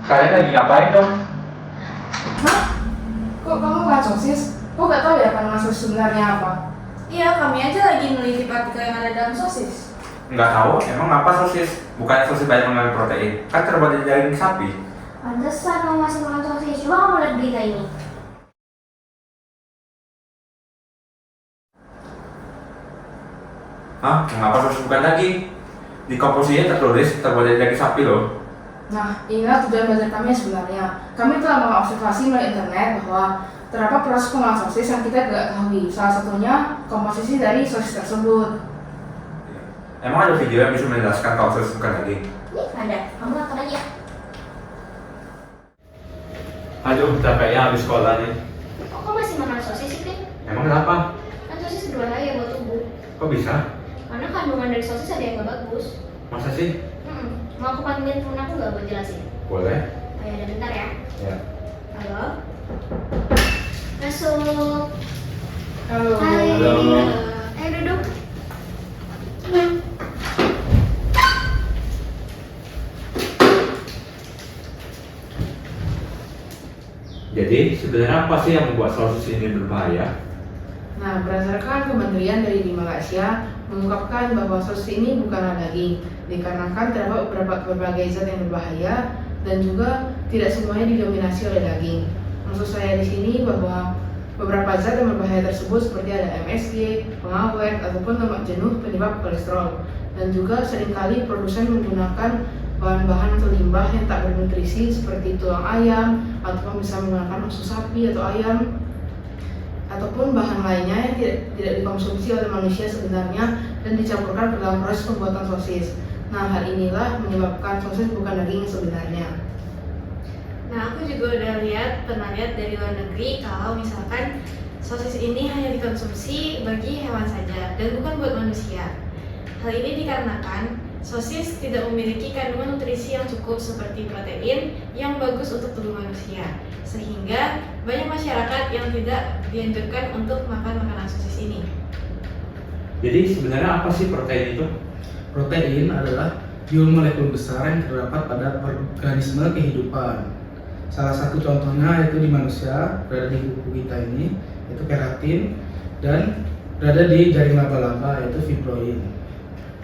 Kalian lagi ngapain dong? Hah? Kok kamu bahas sosis? Kok gak tahu ya kandungan sosis sebenarnya apa? Iya, kami aja lagi meneliti partikel yang ada dalam sosis. Nggak tahu, emang apa sosis? Bukannya sosis banyak mengandung protein, kan terbuat dari daging sapi. Pantesan kamu masih makan sosis. Coba kamu lihat berita ini. Hah? Mengapa sosis bukan daging? Di komposisinya tertulis terbuat dari daging sapi loh. Nah, inilah tujuan belajar kami yang sebenarnya. Kami telah mengobservasi melalui internet bahwa terdapat proses pengolahan sosis yang kita tidak ketahui. Salah satunya komposisi dari sosis tersebut. Emang ada video yang bisa menjelaskan kalau sosis bukan daging? Nih ada, kamu nonton aja. Aduh, capeknya habis sekolah nih. Kok kamu masih makan sosis sih, Pin? Emang kenapa? Kan sosis berbahaya buat tubuh. Kok bisa? Karena kandungan dari sosis ada yang gak bagus. Masa sih? Mau aku panggilin temen aku gak buat jelasin? Boleh. Ayo, ada bentar ya. Ya. Halo? Masuk. Halo. Hai. Halo. Ayo duduk. Jadi sebenarnya apa sih yang membuat sosis ini berbahaya? Nah, berdasarkan Kementerian dari di Malaysia mengungkapkan bahwa sosis ini bukanlah daging, dikarenakan terdapat berbagai zat yang berbahaya dan juga tidak semuanya didominasi oleh daging. Maksud saya di sini bahwa beberapa zat yang berbahaya tersebut seperti ada MSG, pengawet, ataupun lemak jenuh penyebab kolesterol. Dan juga seringkali produsen menggunakan bahan-bahan atau limbah yang tak bernutrisi seperti tulang ayam, ataupun bisa menggunakan usus sapi atau ayam, ataupun bahan lainnya yang tidak dikonsumsi oleh manusia sebenarnya dan dicampurkan ke dalam proses pembuatan sosis. Nah, hal inilah menyebabkan sosis bukan daging yang sebenarnya. Nah, aku juga pernah lihat dari luar negeri kalau misalkan sosis ini hanya dikonsumsi bagi hewan saja dan bukan buat manusia. Hal ini dikarenakan sosis tidak memiliki kandungan nutrisi yang cukup seperti protein yang bagus untuk tubuh manusia, sehingga banyak masyarakat yang tidak dianjurkan untuk makan makanan sosis ini. Jadi sebenarnya apa sih protein itu? Protein adalah biomolekul besar yang terdapat pada organisme kehidupan. Salah satu contohnya yaitu di manusia, berada di kuku kita ini, yaitu keratin, dan berada di jaring laba-laba, yaitu fibroin.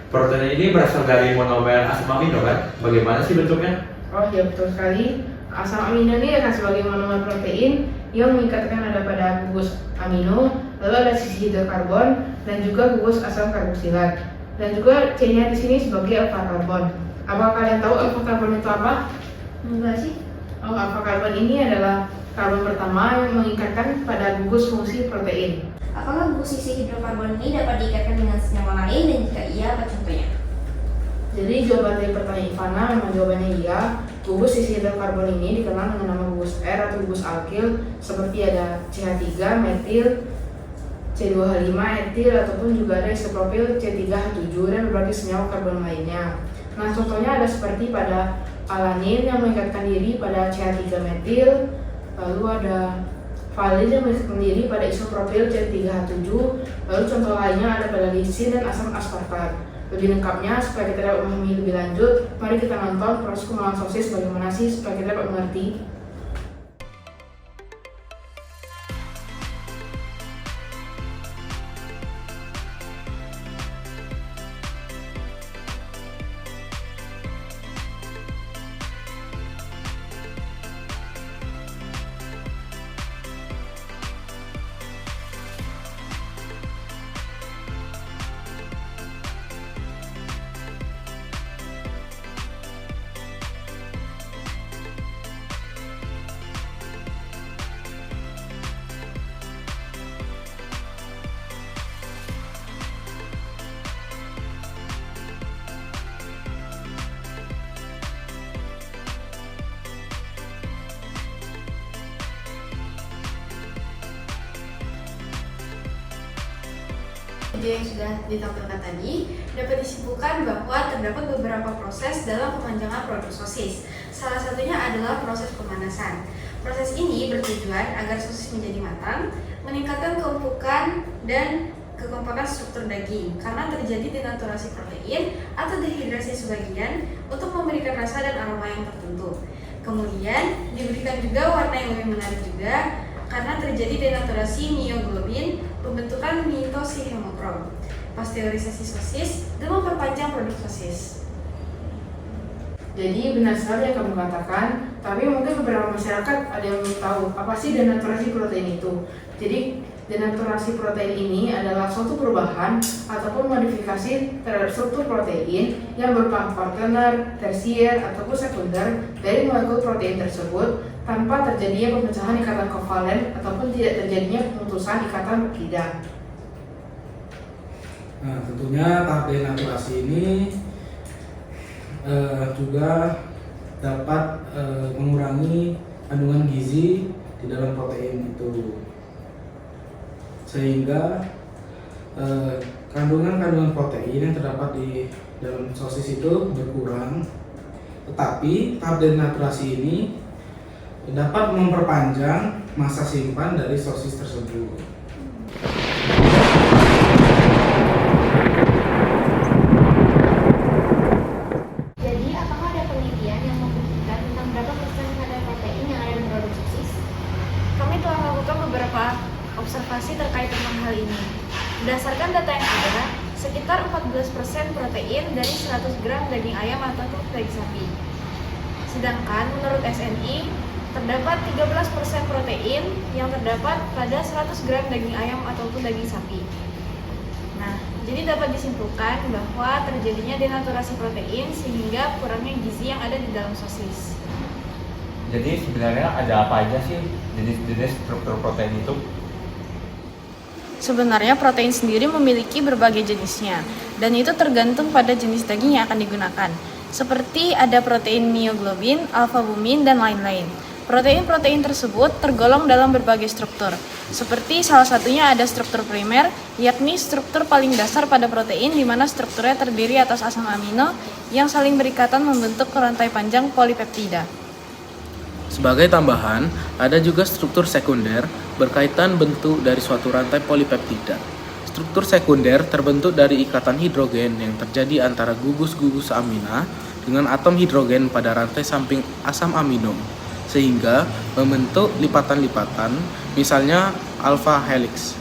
Protein ini berasal dari monomer asam amino kan? Bagaimana sih bentuknya? Oh ya, betul sekali. Asam amino ini akan sebagai monomer protein yang mengikatkan ada pada gugus amino, lalu ada sisi hidrokarbon dan juga gugus asam karboksilat. Dan juga C-nya di sini sebagai alfa karbon. Apa kalian tahu alfa karbon itu apa? Enggak sih? Oh, alfa karbon ini adalah karbon pertama yang mengikatkan pada gugus fungsi protein. Apakah gugus sisi hidrokarbon ini dapat diikatkan dengan senyawa lain dan jika iya, apa contohnya? Jadi jawaban dari pertanyaan Ivana memang jawabannya iya. Gugus sisi hidrokarbon ini dikenal dengan nama gugus R atau gugus alkil, seperti ada CH3, metil, C2H5, etil, ataupun juga ada isopropil C3H7 dan berbagai senyawa karbon lainnya. Nah, contohnya ada seperti pada alanin yang mengikatkan diri pada CH3 metil, lalu ada valin yang mengikatkan diri pada isopropil C3H7, lalu contoh lainnya ada pada lisin dan asam aspartat. Lebih lengkapnya, supaya kita dapat memahami lebih lanjut, mari kita nonton proses pengolahan sosis bagaimana sih supaya kita dapat mengerti. Video yang sudah ditampilkan tadi dapat disimpulkan bahwa terdapat beberapa proses dalam pemanjangan produk sosis. Salah satunya adalah proses pemanasan. Proses ini bertujuan agar sosis menjadi matang, meningkatkan keempukan dan kekompakan struktur daging karena terjadi denaturasi protein atau dehidrasi sebagian untuk memberikan rasa dan aroma yang tertentu. Kemudian diberikan juga warna yang lebih menarik juga karena terjadi denaturasi mioglobin, pembentukan mitosi hemokrom, pasteurisasi sosis, dan memperpanjang produk sosis. Jadi benar sekali yang kamu katakan, tapi mungkin beberapa masyarakat ada yang belum tahu apa sih denaturasi protein itu. Jadi denaturasi protein ini adalah suatu perubahan ataupun modifikasi terhadap struktur protein yang berupa partener, tersier, ataupun sekunder dari molekul protein tersebut tanpa terjadinya pemecahan ikatan kovalen ataupun tidak terjadinya pemutusan ikatan peptida. Nah, tentunya tahap denaturasi ini juga dapat mengurangi kandungan gizi di dalam protein itu, sehingga kandungan protein yang terdapat di dalam sosis itu berkurang. Tetapi tahap denaturasi ini dapat memperpanjang masa simpan dari sosis tersebut. Jadi, apakah ada penelitian yang membuktikan tentang berapa persen kadar protein yang ada di produk sosis? Kami telah melakukan beberapa observasi terkait tentang hal ini. Berdasarkan data yang ada, sekitar 14% protein dari 100 gram daging ayam atau daging sapi. Sedangkan menurut SNI, terdapat 13% protein yang terdapat pada 100 gram daging ayam ataupun daging sapi. Nah, jadi dapat disimpulkan bahwa terjadinya denaturasi protein sehingga kurangnya gizi yang ada di dalam sosis. Jadi sebenarnya ada apa aja sih jenis-jenis struktur protein itu? Sebenarnya protein sendiri memiliki berbagai jenisnya, dan itu tergantung pada jenis daging yang akan digunakan. Seperti ada protein mioglobin, alfabumin, dan lain-lain. Protein-protein tersebut tergolong dalam berbagai struktur. Seperti salah satunya ada struktur primer, yakni struktur paling dasar pada protein di mana strukturnya terdiri atas asam amino yang saling berikatan membentuk rantai panjang polipeptida. Sebagai tambahan, ada juga struktur sekunder berkaitan bentuk dari suatu rantai polipeptida. Struktur sekunder terbentuk dari ikatan hidrogen yang terjadi antara gugus-gugus amina dengan atom hidrogen pada rantai samping asam amino, sehingga membentuk lipatan-lipatan, misalnya alpha helix.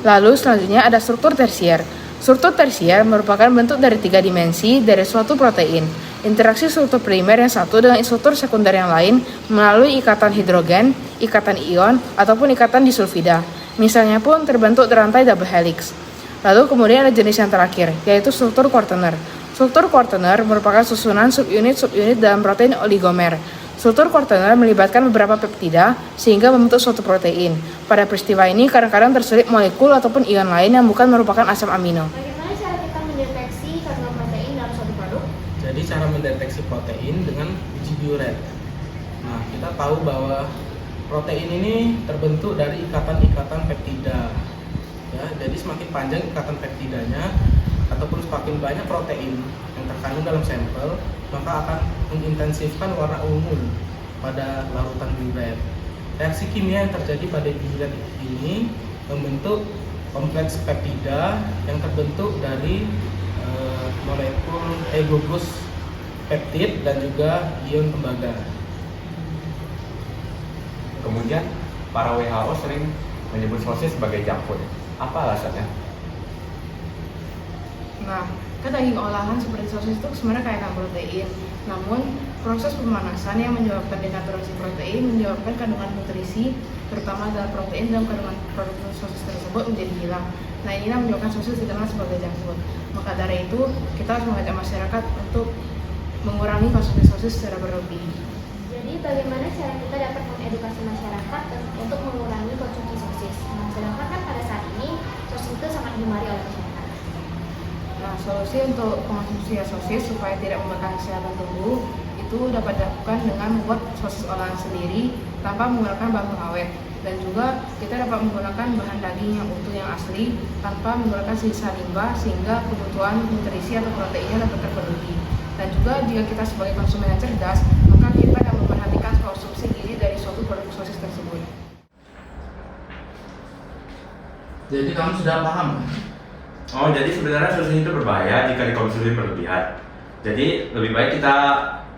Lalu selanjutnya ada struktur tersier. Struktur tersier merupakan bentuk dari 3 dimensi dari suatu protein. Interaksi struktur primer yang satu dengan struktur sekunder yang lain melalui ikatan hidrogen, ikatan ion, ataupun ikatan disulfida. Misalnya pun terbentuk rantai double helix. Lalu kemudian ada jenis yang terakhir, yaitu struktur quaterner. Struktur quaterner merupakan susunan subunit dalam protein oligomer. Struktur quaterner melibatkan beberapa peptida sehingga membentuk suatu protein. Pada peristiwa ini kadang-kadang terselip molekul ataupun ion lain yang bukan merupakan asam amino. Bagaimana cara kita mendeteksi kandungan protein dalam suatu produk? Jadi cara mendeteksi protein dengan uji Biuret. Nah, kita tahu bahwa protein ini terbentuk dari ikatan-ikatan peptida. Ya, jadi semakin panjang ikatan peptidanya ataupun semakin banyak protein yang terkandung dalam sampel, maka akan mengintensifkan warna ungu pada larutan Biuret. Reaksi kimia yang terjadi pada Biuret ini membentuk kompleks peptida yang terbentuk dari molekul gugus peptid dan juga ion tembaga. Kemudian para WHO sering menyebut sosis sebagai junk food. Apa alasannya? Nah, kan daging olahan seperti sosis itu sebenarnya kaya akan protein. Namun, proses pemanasan yang menyebabkan denaturasi protein menyebabkan kandungan nutrisi, terutama dalam protein dalam kandungan produk sosis tersebut menjadi hilang. Nah, inilah menyebabkan sosis dikenal sebagai junk food. Maka dari itu, kita harus mengajak masyarakat untuk mengurangi konsumsi sosis secara berlebih. Jadi, bagaimana cara kita dapat mengedukasi masyarakat untuk mengurangi konsumsi sosis? Nah, sedangkan kan pada saat ini sosis itu sangat digemari oleh masyarakat. Nah, solusi untuk mengonsumsi sosis supaya tidak membahayakan kesehatan tubuh itu dapat dilakukan dengan membuat sosis olahan sendiri tanpa menggunakan bahan pengawet, dan juga kita dapat menggunakan bahan daging yang utuh yang asli tanpa menggunakan sisa limbah sehingga kebutuhan nutrisi atau proteinnya dapat terpenuhi. Dan juga jika kita sebagai konsumen yang cerdas, maka kita akan memperhatikan konsumsi gizi dari suatu produk sosis tersebut. Jadi kamu sudah paham? Oh, jadi sebenarnya sosis itu berbahaya jika dikonsumsi berlebihan. Jadi lebih baik kita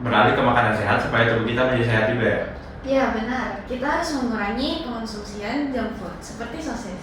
beralih ke makanan sehat supaya tubuh kita menjadi sehat juga ya. Ya benar, kita harus mengurangi pengonsumsian junk food seperti sosis.